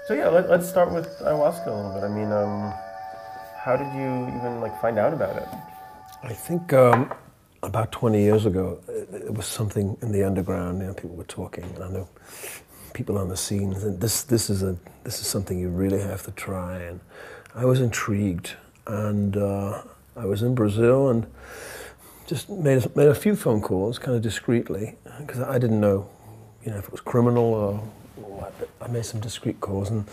So yeah, let's start with ayahuasca a little bit. I mean, how did you even like find out about it? I think about 20 years ago, it was something in the underground. You know, people were talking, and I know people on the scenes. And this is something you really have to try. And I was intrigued, and I was in Brazil, and just made a few phone calls, kind of discreetly, because I didn't know, if it was criminal or what. But I made some discreet calls, and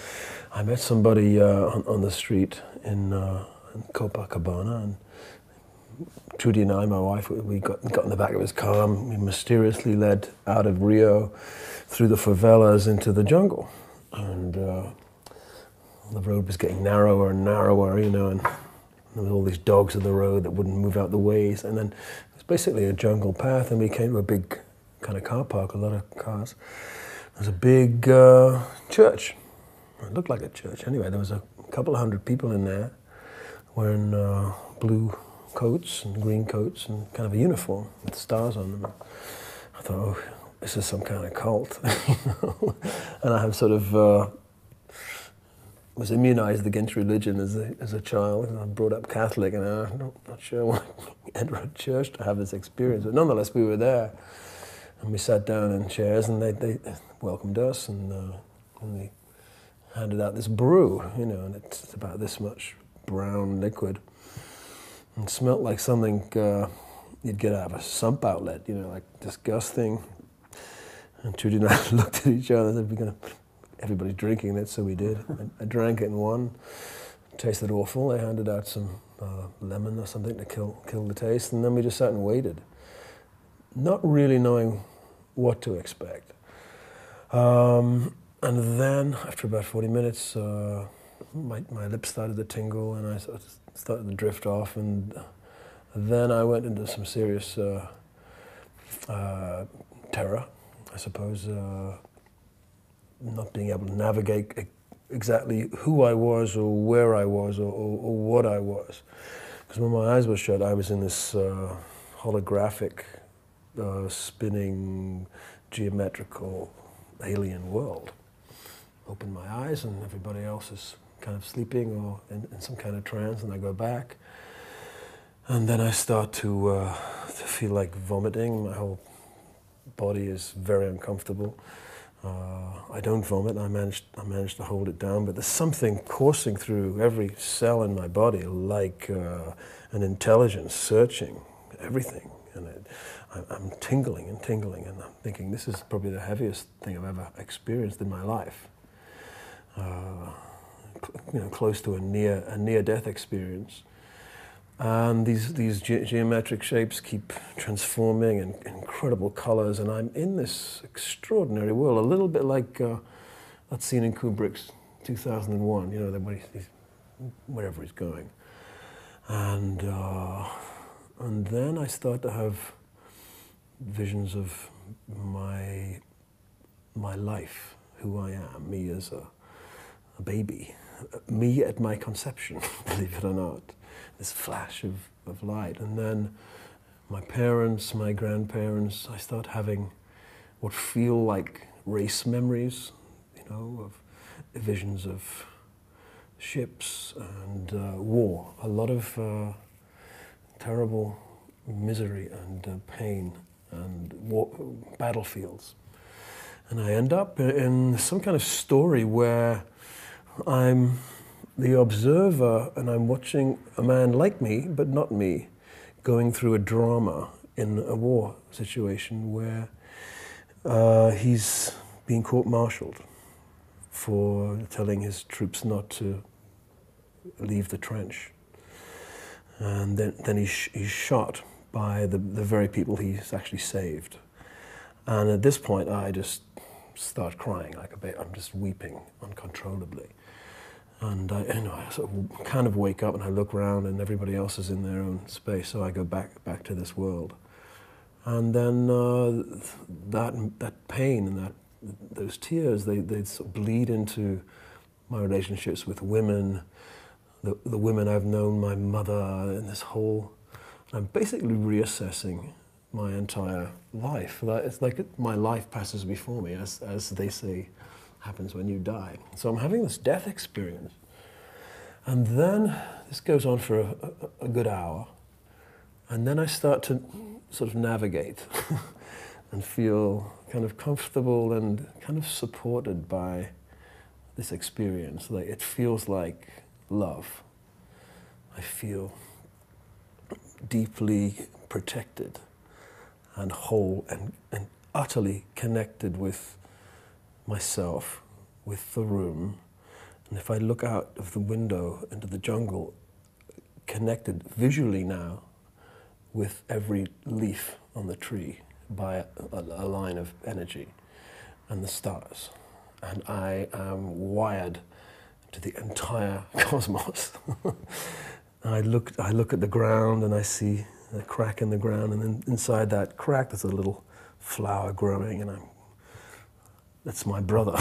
I met somebody on the street in Copacabana, and Trudy and I, my wife, we got in the back of his car, and we mysteriously led out of Rio through the favelas into the jungle. And the road was getting narrower and narrower, and there was all these dogs on the road that wouldn't move out the ways. And then it was basically a jungle path, and we came to a big kind of car park, a lot of cars. There was a big church. It looked like a church. Anyway, there was a couple of hundred people in there wearing blue coats and green coats and kind of a uniform with stars on them. I thought, oh, this is some kind of cult. And I have sort of was immunized against religion as a child. I was brought up Catholic, and I'm not sure I want to enter a church to have this experience. But nonetheless, we were there, and we sat down in chairs, and they welcomed us, and they handed out this brew, and it's about this much brown liquid. It smelled like something you'd get out of a sump outlet, like disgusting. And Trudy and I looked at each other and said, everybody's drinking it, so we did. I drank it in one. It tasted awful. They handed out some lemon or something to kill the taste, and then we just sat and waited, not really knowing what to expect. And then, after about 40 minutes, my lips started to tingle, and I sort of started to drift off, and then I went into some serious terror, I suppose, not being able to navigate exactly who I was or where I was or what I was. Because when my eyes were shut, I was in this holographic, spinning, geometrical, alien world. Open my eyes, and everybody else is kind of sleeping or in some kind of trance, and I go back. And then I start to feel like vomiting. My whole body is very uncomfortable. I don't vomit. I managed to hold it down, but there's something coursing through every cell in my body, like an intelligence searching everything. And I'm tingling and tingling, and I'm thinking, this is probably the heaviest thing I've ever experienced in my life. Close to a near-death experience. And these geometric shapes keep transforming in incredible colors, and I'm in this extraordinary world, a little bit like that scene in Kubrick's 2001, he's wherever he's going. And then I start to have visions of my life, who I am, me as a baby, me at my conception, believe it or not. This flash of light. And then my parents, my grandparents, I start having what feel like race memories, of visions of ships and war. A lot of terrible misery and pain and battlefields. And I end up in some kind of story where I'm the observer, and I'm watching a man like me, but not me, going through a drama in a war situation where he's being court-martialed for telling his troops not to leave the trench. And then he's shot by the very people he's actually saved. And at this point, I just start crying like a baby. I'm just weeping uncontrollably. And I sort of kind of wake up and I look around, and everybody else is in their own space, so I go back to this world. And then that pain and those tears, they sort of bleed into my relationships with women, the women I've known, my mother, and this whole... I'm basically reassessing my entire life. It's like my life passes before me, as they say happens when you die. So I'm having this death experience. And then this goes on for a good hour. And then I start to sort of navigate and feel kind of comfortable and kind of supported by this experience. Like, it feels like love. I feel deeply protected and whole and utterly connected with myself, with the room. And if I look out of the window into the jungle, connected visually now with every leaf on the tree by a line of energy and the stars. And I am wired to the entire cosmos. I look at the ground and I see a crack in the ground, and then inside that crack there's a little flower growing, and that's my brother.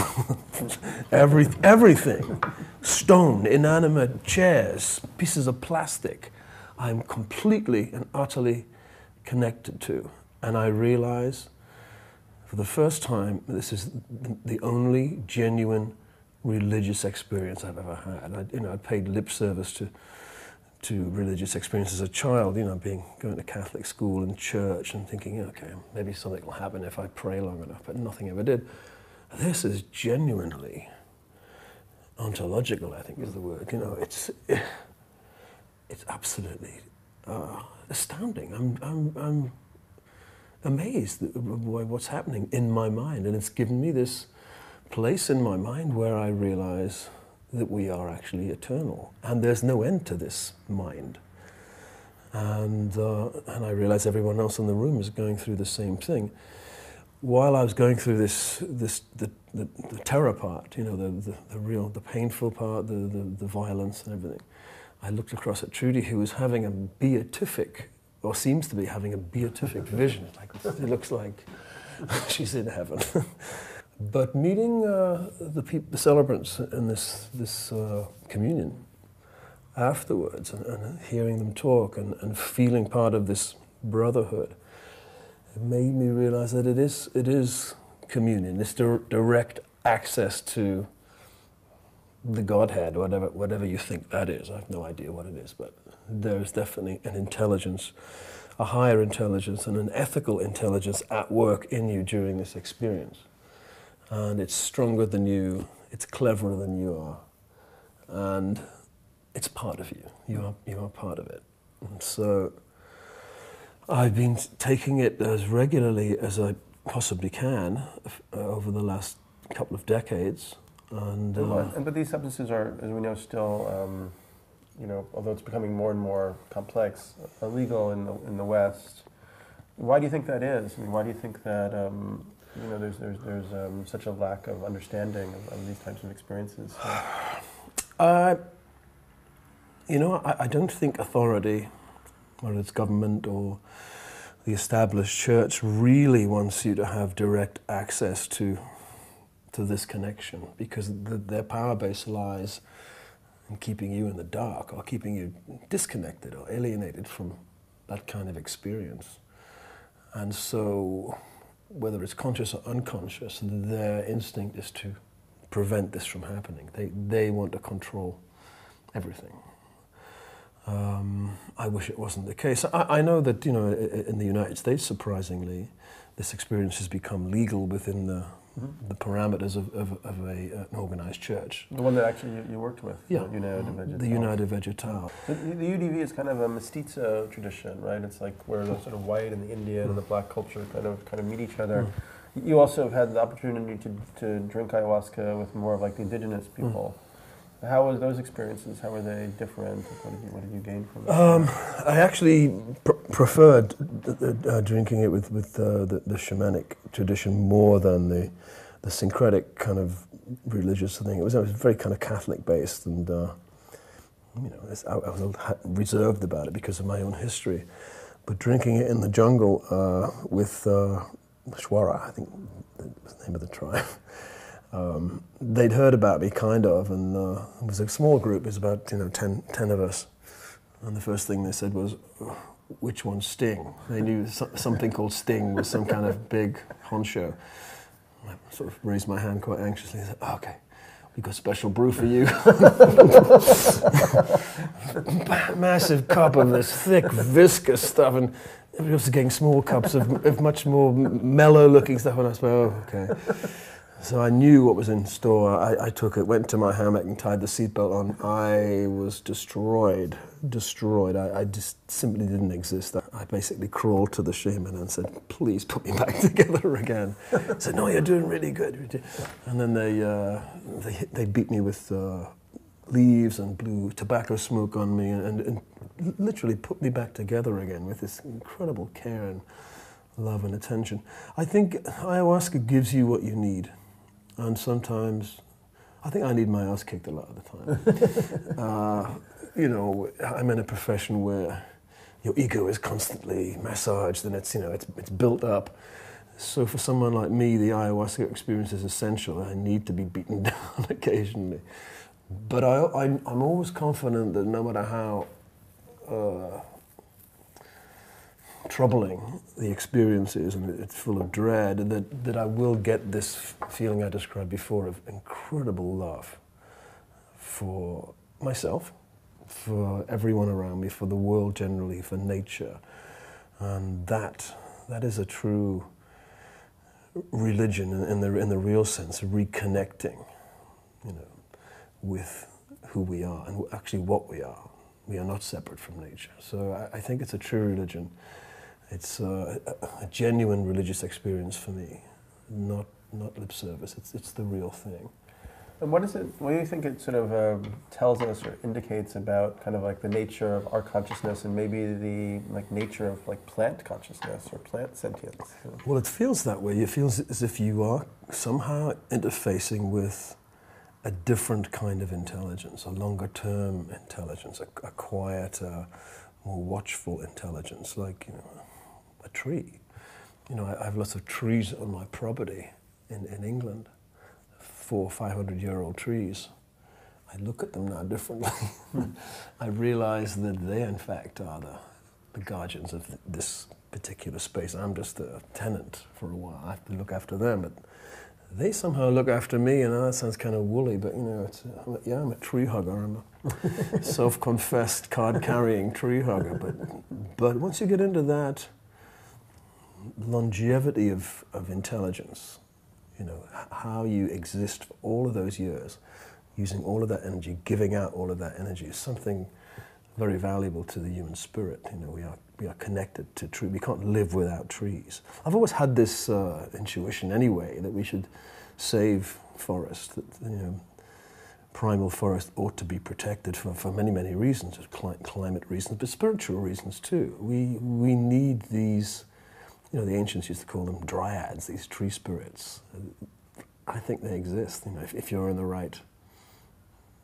Everything, stone, inanimate chairs, pieces of plastic, I'm completely and utterly connected to. And I realize for the first time this is the only genuine religious experience I've ever had. I paid lip service to religious experience as a child, going to Catholic school and church and thinking, okay, maybe something will happen if I pray long enough, but nothing ever did. This is genuinely ontological, I think is the word. It's absolutely astounding. I'm amazed by what's happening in my mind, and it's given me this place in my mind where I realize that we are actually eternal, and there's no end to this mind. And I realize everyone else in the room is going through the same thing. While I was going through the terror part, the painful part, the violence and everything, I looked across at Trudy, who was having a beatific, or seems to be having a beatific vision. It looks like she's in heaven. But meeting the celebrants in this communion afterwards, and hearing them talk and feeling part of this brotherhood, it made me realize that it is communion, this direct access to the Godhead, whatever you think that is. I have no idea what it is, but there's definitely an intelligence, a higher intelligence and an ethical intelligence at work in you during this experience. And it's stronger than you, it's cleverer than you are, and it's part of you. You are part of it. And so I've been taking it as regularly as I possibly can over the last couple of decades. But these substances are, as we know, still, although it's becoming more and more complex, illegal in the West. Why do you think that is? I mean, why do you think that there's such a lack of understanding of these types of experiences? I don't think authority, whether it's government or the established church, really wants you to have direct access to this connection, because their power base lies in keeping you in the dark, or keeping you disconnected or alienated from that kind of experience. And so, whether it's conscious or unconscious, their instinct is to prevent this from happening. They want to control everything. I wish it wasn't the case. I know that, in the United States, surprisingly, this experience has become legal within the parameters of an organized church. The one that actually you worked with, yeah, the United Vegetal. The UDV is kind of a mestizo tradition, right? It's like where the sort of white and the Indian and the black culture kind of meet each other. You also have had the opportunity to drink ayahuasca with more of like the indigenous people. How was those experiences? How were they different? What did you gain from them? I actually preferred drinking it with the shamanic tradition more than the syncretic kind of religious thing. It was very kind of Catholic based, and I was reserved about it because of my own history. But drinking it in the jungle with Shwara, I think was the name of the tribe. They'd heard about me, kind of, and it was a small group. It was about 10 of us, and the first thing they said was, "Which one's Sting?" They knew something called Sting was some kind of big honcho. I sort of raised my hand quite anxiously and said, oh, okay, we've got special brew for you. Massive cup of this thick, viscous stuff, and everybody else is getting small cups of much more mellow-looking stuff, and I said, oh, okay. So I knew what was in store. I took it, went to my hammock and tied the seatbelt on. I was destroyed. I just simply didn't exist. I basically crawled to the shaman and said, please put me back together again. I said, no, you're doing really good. And then they beat me with leaves and blew tobacco smoke on me and literally put me back together again with this incredible care and love and attention. I think ayahuasca gives you what you need. And sometimes, I think I need my ass kicked a lot of the time. You know, I'm in a profession where your ego is constantly massaged and it's built up. So for someone like me, the ayahuasca experience is essential. I need to be beaten down occasionally. But I'm always confident that no matter how troubling the experience is, and it's full of dread, that I will get this feeling I described before of incredible love for myself, for everyone around me, for the world generally, for nature. And that is a true religion in the real sense, reconnecting, you know, with who we are and actually what we are. We are not separate from nature. So I think it's a true religion. It's a genuine religious experience for me, not lip service. It's the real thing. And what do you think it sort of tells us or indicates about kind of like the nature of our consciousness and maybe the nature of like plant consciousness or plant sentience? Well, it feels that way. It feels as if you are somehow interfacing with a different kind of intelligence, a longer-term intelligence, a quieter, more watchful intelligence, like, you know, a tree. You know, I have lots of trees on my property in England, 400- or 500-year-old trees. I look at them now differently. I realize that they, in fact, are the guardians of this particular space. I'm just a tenant for a while. I have to look after them, but they somehow look after me, and that sounds kind of woolly, but you know, I'm a tree hugger. I'm a self-confessed card-carrying tree hugger. But once you get into that longevity of intelligence, you know, how you exist for all of those years, using all of that energy, giving out all of that energy is something very valuable to the human spirit. You know, we are connected to trees. We can't live without trees. I've always had this intuition anyway that we should save forests. That, you know, primal forest ought to be protected for many, many reasons, climate reasons, but spiritual reasons too. We need these. You know, the ancients used to call them dryads, these tree spirits. I think they exist, you know, if you're in the right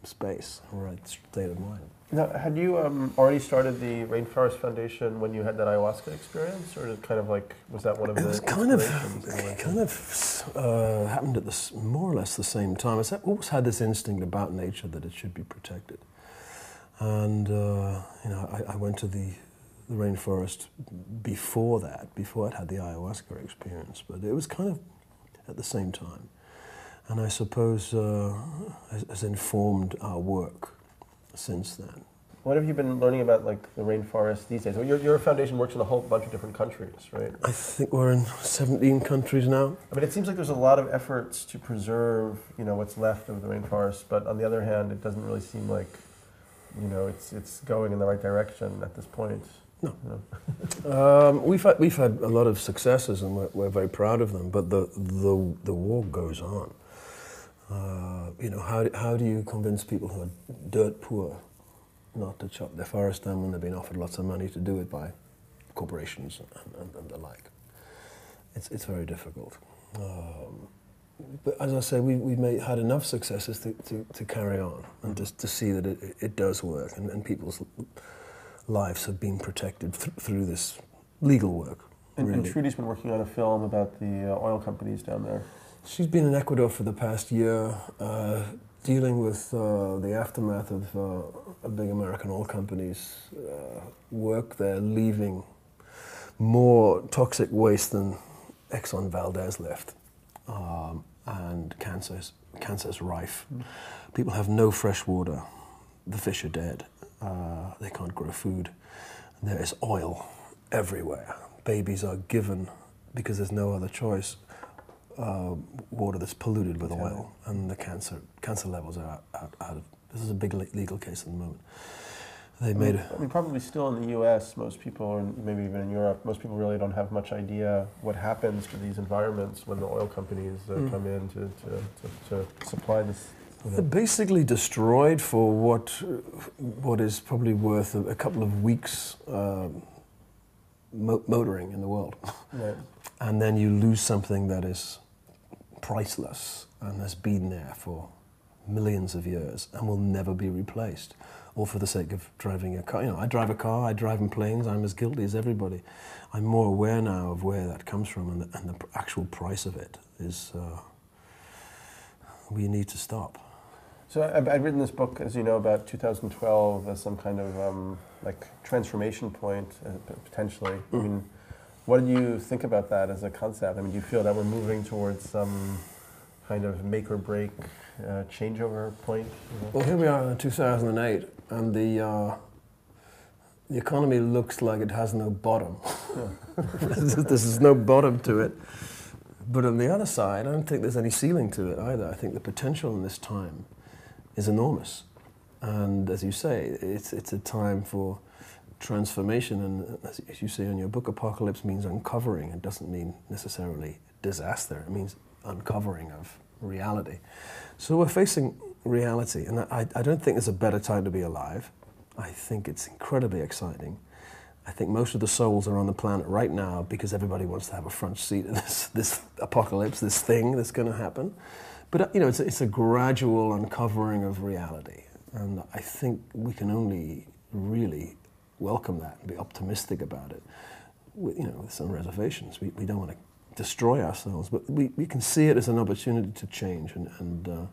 space, right state of mind. Now, had you already started the Rainforest Foundation when you had that ayahuasca experience, or kind of like, was that one of the inspirations? It kind of happened at more or less the same time. I always had this instinct about nature that it should be protected. And, you know, I went to the rainforest before I'd had the ayahuasca experience, but it was kind of at the same time. And I suppose has informed our work since then. What have you been learning about like the rainforest these days? Well, your foundation works in a whole bunch of different countries, right? I think we're in 17 countries now. I mean, it seems like there's a lot of efforts to preserve, you know, what's left of the rainforest, but on the other hand, it doesn't really seem like, you know, it's going in the right direction at this point. No. No. We've had a lot of successes, and we're very proud of them. But the war goes on. You know, how do you convince people who are dirt poor not to chop their forest down when they've been offered lots of money to do it by corporations and the like? It's very difficult. But as I say, we've had enough successes to carry on and just to see that it does work, and people's lives have been protected through this legal work. And, really. And Trudy's been working on a film about the oil companies down there. She's been in Ecuador for the past year, dealing with the aftermath of big American oil companies' work there, leaving more toxic waste than Exxon Valdez left. and cancer is rife. People have no fresh water. The fish are dead. They can't grow food. There is oil everywhere. Babies are given, because there's no other choice, water that's polluted with oil, and the cancer levels are out of. This is a big legal case at the moment. They made. I mean, probably still in the U.S., most people, or maybe even in Europe, most people really don't have much idea what happens to these environments when the oil companies come in to supply this. They're basically destroyed for what is probably worth a couple of weeks motoring in the world. Right. And then you lose something that is priceless and has been there for millions of years and will never be replaced, all for the sake of driving a car. You know, I drive a car, I drive in planes, I'm as guilty as everybody. I'm more aware now of where that comes from, and the actual price of it is, we need to stop. So I'd written this book, as you know, about 2012 as some kind of like transformation point, potentially. I mean, what do you think about that as a concept? I mean, do you feel that we're moving towards some kind of make or break changeover point? Well, here we are in 2008, and the economy looks like it has no bottom. There's no bottom to it. But on the other side, I don't think there's any ceiling to it either. I think the potential in this time is enormous. And as you say, it's a time for transformation, and as you say in your book, apocalypse means uncovering. It doesn't mean necessarily disaster. It means uncovering of reality. So we're facing reality, and I don't think there's a better time to be alive. I think it's incredibly exciting. I think most of the souls are on the planet right now because everybody wants to have a front seat in this apocalypse, this thing that's going to happen. But you know, it's a gradual uncovering of reality, and I think we can only really welcome that and be optimistic about it. With some reservations. We don't want to destroy ourselves, but we can see it as an opportunity to change and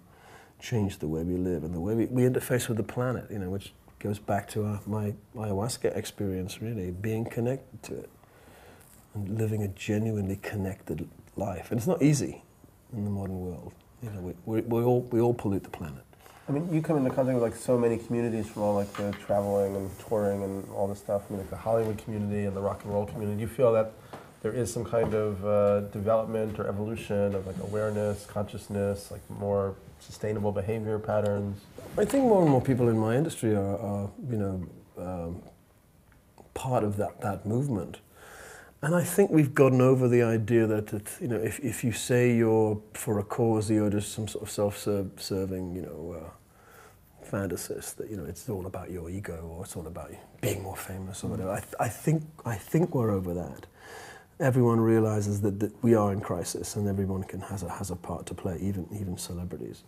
change the way we live and the way we interface with the planet. You know, which goes back to my Ayahuasca experience. Really, being connected to it and living a genuinely connected life. And it's not easy in the modern world. You know, we all pollute the planet. I mean, you come into contact with like so many communities from all like the traveling and touring and all this stuff. I mean, like the Hollywood community and the rock and roll community. Do you feel that there is some kind of development or evolution of like awareness, consciousness, like more sustainable behavior patterns? I think more and more people in my industry are part of that movement. And I think we've gotten over the idea that if you say you're for a cause, you're just some sort of self-serving, fantasist. That it's all about your ego, or it's all about being more famous or whatever. I think we're over that. Everyone realizes that we are in crisis, and everyone has a part to play, even celebrities.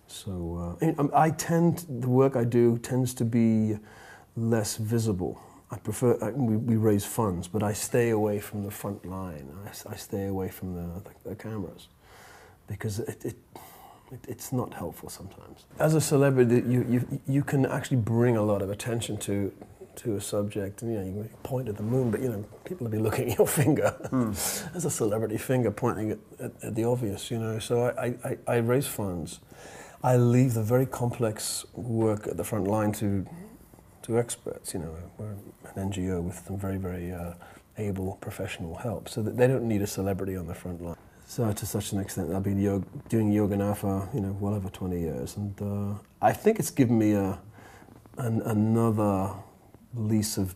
So the work I do tends to be less visible. I prefer, we raise funds, but I stay away from the front line. I stay away from the cameras, because it's not helpful sometimes. As a celebrity, you can actually bring a lot of attention to a subject, and you can point at the moon, but people will be looking at your finger. As a celebrity, finger pointing at the obvious, So I raise funds. I leave the very complex work at the front line to experts. We're an NGO with some very, very able professional help, so that they don't need a celebrity on the front line. So to such an extent, I've been doing yoga now for well over 20 years, and I think it's given me another lease of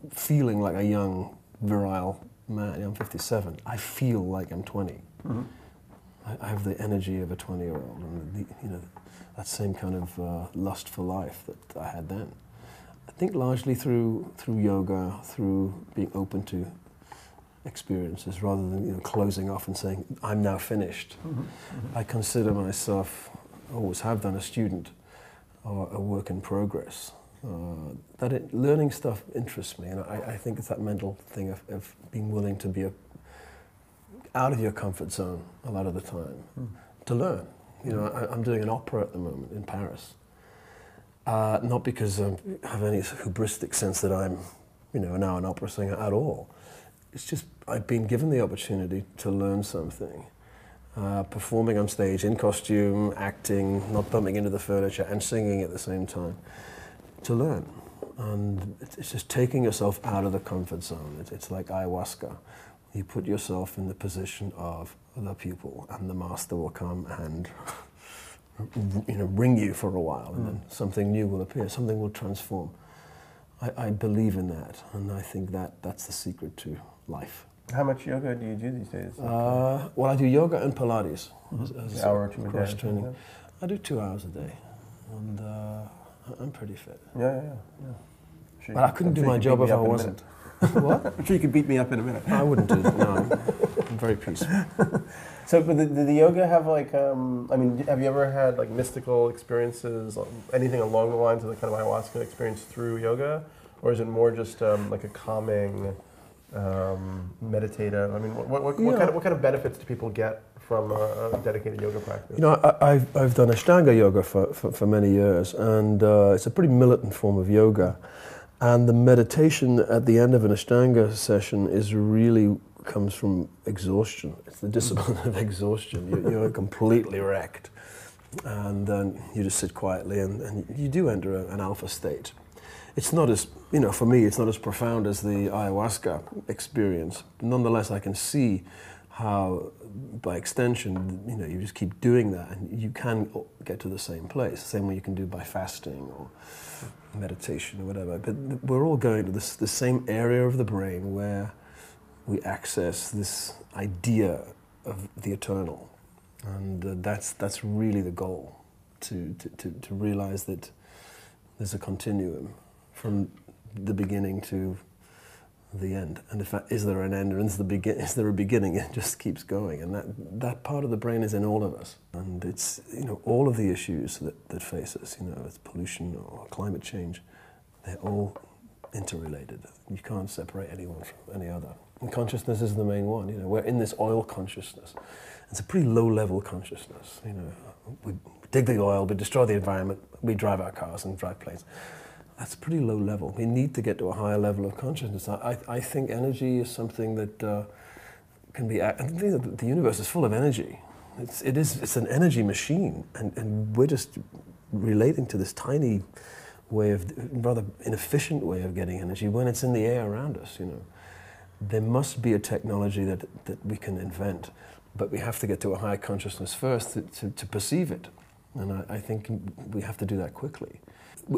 feeling like a young, virile man. I'm 57. I feel like I'm 20. Mm-hmm. I have the energy of a 20-year-old, and that same kind of lust for life that I had then. I think largely through yoga, through being open to experiences rather than closing off and saying, I'm now finished. Mm-hmm. Mm-hmm. I consider myself, always have done, a student or a work in progress. Learning stuff interests me, and I think it's that mental thing of being willing to be out of your comfort zone a lot of the time to learn. I'm doing an opera at the moment in Paris. Not because I have any hubristic sense that I'm, now an opera singer at all. It's just I've been given the opportunity to learn something, performing on stage in costume, acting, not bumping into the furniture, and singing at the same time, to learn. And it's just taking yourself out of the comfort zone. It's like ayahuasca. You put yourself in the position of the pupil, and the master will come and bring you for a while, and then something new will appear, something will transform. I believe in that, and I think that's the secret to life. How much yoga do you do these days? Well, I do yoga and Pilates as an hour or two a cross day. training. Yeah. I do 2 hours a day, and I'm pretty fit. Yeah. Sure, But I couldn't do my job if I wasn't. What? I'm sure you could beat me up in a minute. I wouldn't do that. No, I'm very peaceful. So, but did the yoga have like, have you ever had like mystical experiences, anything along the lines of the kind of ayahuasca experience through yoga? Or is it more just like a calming, meditative? I mean, what kind of benefits do people get from a dedicated yoga practice? I've done Ashtanga yoga for many years, and it's a pretty militant form of yoga. And the meditation at the end of an Ashtanga session comes from exhaustion. It's the discipline of exhaustion. You're completely wrecked. And then you just sit quietly, and you do enter an alpha state. It's not as, for me, it's not as profound as the ayahuasca experience. Nonetheless, I can see how, by extension, you just keep doing that, and you can get to the same place, the same way you can do by fasting or meditation or whatever. But we're all going to the same area of the brain where we access this idea of the eternal, and that's really the goal, to realize that there's a continuum from the beginning to the end. And in fact, is there an end, or is there a beginning? It just keeps going, and that part of the brain is in all of us. And it's all of the issues that face us. It's pollution or climate change. They're all interrelated. You can't separate anyone from any other. And consciousness is the main one. We're in this oil consciousness. It's a pretty low-level consciousness. We dig the oil, we destroy the environment, we drive our cars and drive planes. That's pretty low level. We need to get to a higher level of consciousness. I think energy is something that can be. I think that the universe is full of energy. It's an energy machine, and we're just relating to this tiny way rather inefficient way of getting energy when it's in the air around us. There must be a technology that we can invent, but we have to get to a higher consciousness first to perceive it, and I think we have to do that quickly.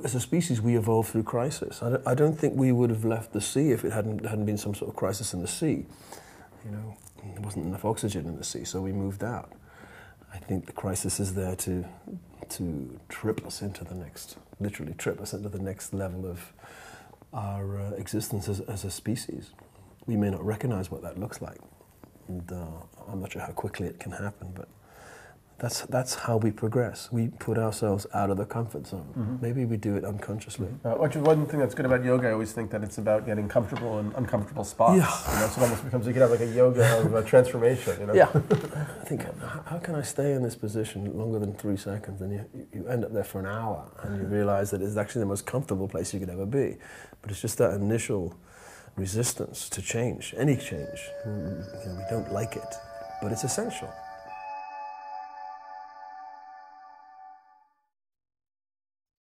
As a species, we evolved through crisis. I don't think we would have left the sea if it hadn't been some sort of crisis in the sea. There wasn't enough oxygen in the sea, so we moved out. I think the crisis is there to trip us into the next, literally trip us into the next level of our existence as a species. We may not recognize what that looks like, and I'm not sure how quickly it can happen, but that's how we progress. We put ourselves out of the comfort zone. Mm-hmm. Maybe we do it unconsciously. One thing that's good about yoga, I always think that it's about getting comfortable in uncomfortable spots. Yeah. So it almost becomes, you could have like a yoga of transformation. Yeah. I think, how can I stay in this position longer than 3 seconds? And you end up there for an hour, and you realize that it's actually the most comfortable place you could ever be. But it's just that initial resistance to change, any change. We don't like it, but it's essential.